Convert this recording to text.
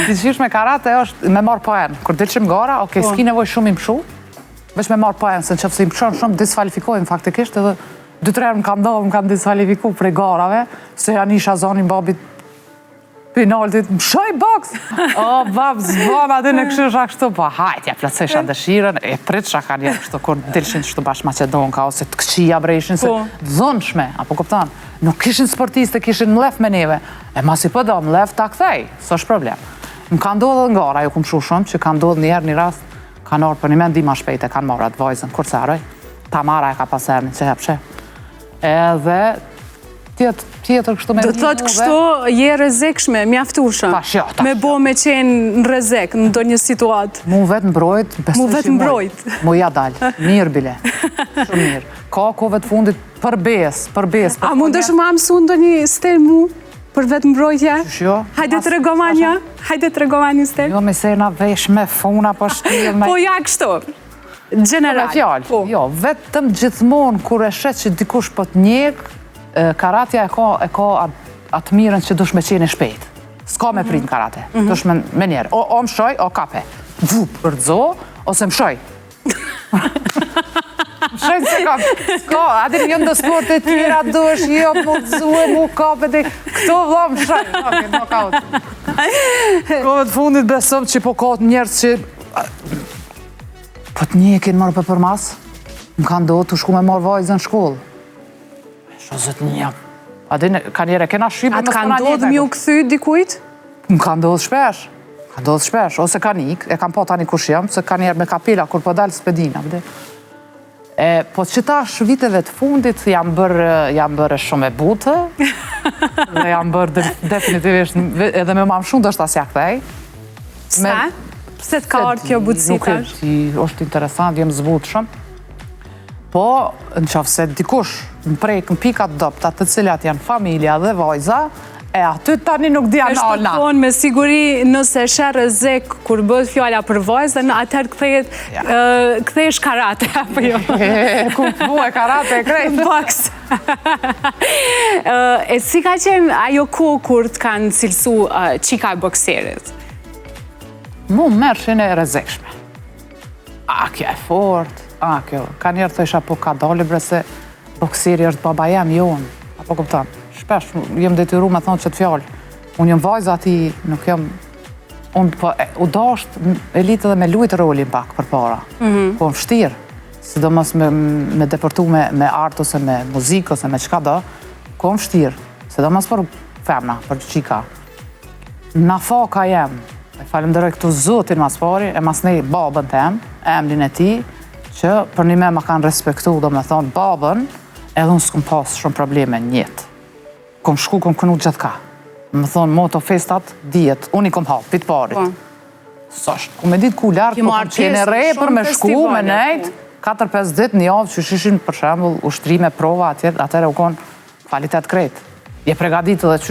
Diqysh me karate është me marë poen. Kur dilqim gara, s'ki nevoj shumë i mshu, veç me marë poen, se në qëfë se i mshon shumë, disfalifikojnë faktikisht, edhe 2-3 herë më kanë dohë, më kanë disfalifiku prej garave, se janë isha zonin babit penaltit, më shoj boks! O, bab, zbona, dhe në këshusha kështu, po hajt, ja plëcesha dëshiren, e pritësha ka njerë kështu, kur dilshin kështu bashkë Macedonka, ose të këqia breshin, se dhënshme, apo kuptan, nuk kishin sportiste, kishin mlef me neve, e mas i pëdo, mlef ta kthej, së është problem. Më ka ndodhë dhe ngara, ju kumë shu shumë, që ka ndodhë njerë një rast, kanë orë, për një mend dima shpejt e kanë marrë atë vajzën, kur saroj, ta mara e ka paserni, që hepshe. Edhe tjetër kështu me... Do të thotë kështu je rrezikshme, mjaftueshëm. Me bo me qenë në rrezik, në ndonjë situatë. Mu vetë mbrojt, Mu vetë mbrojt. Mu ja dalë, mirë bile. Shumë mirë. Ka kove të fundit për bes. A mundesh ma mësu ndonjë stil mu për vetë mbrojtja? Jo. Hajde të regomanja? Hajde të regomanja stil? Jo, me sena vesh me funa, po shtil me... Po ja kështu. General. Jo, vetëm gjithmonë kur e shet që dikush po të njek, karatja e ka atë mirën që dush me qenë shpejt. S'ka me prit në karate. Dush me njerë. O më shoj, o kape. Vup, rëdzo, ose më shoj. Më shoj se kape. S'ka, adin një ndë sport e tjera dush, jo, mu dzue, mu kape, dhe këto vla më shoj. Kove të fundit besom që po ka të njerës që po të njekin marrë për mas, më kanë do të shku me marrë vajzën në shkollë. Shozët një. Adin, ka njere, kena shqipë... Atë ka ndodhë mi u këthy dikujt? Më ka ndodhë shpesh. Ka ndodhë shpesh. Ose ka nik, e kam po tani kush jam, se ka njerë me kapila, kur po dalë spedina. Po që tash viteve të fundit, jam bërë shumë e butë, dhe jam bërë definitivisht, edhe me mamë shumë dështë asja këthej. Sa? Pse të ka ardhë kjo butësi tash? Është interesant, jem zbutë shumë. Po, në qafë se dikush më prejkë në pikat dopta të cilat janë familja dhe vajza, e aty tani nuk dhja në alna. Është thonë me siguri nëse shë rrezik kur bëhet fjalla për vajzën, atëherë kthehesh karate, apo jo? Ku mu e karate e krejt? Boks. E si ka qenë ajo kohë kur të kanë cilësu qika e bokserit? Mu mërshin e rrezikshme. A, kja e fort. A, kjo, ka njerë të isha po ka dali bre se bokseri është baba jam jonë, apo kuptan. Shpesh, jem detyru me thonë që të fjallë. Unë jem vajza ati, nuk jem... Unë po, u dasht elitë dhe me lujtë rolin pak për para. Po më shtirë, sidomos me deportu me art ose me muzikë ose me qka do, ko më shtirë, sidomos për femna, për qika. Na faka jem, e falemderoj këtu zotin mas pari, e mas nej babën tem, emrin e ti, që për një me ma kanë respektu, do me thonë, babën, edhe unë s'kom pas shumë probleme në jetë. Kom shku, kom kënu gjithë ka. Me thonë, moto festat, djetë, unë i kom hapë, pitë parit. Sështë, ku me ditë ku lartë, po kom qene repër me shku, me nejtë, 4-5 ditë një javë që shishin, për shembull, ushtrime, prova, atëre u konë kvalitet krejtë. Je pregaditë dhe që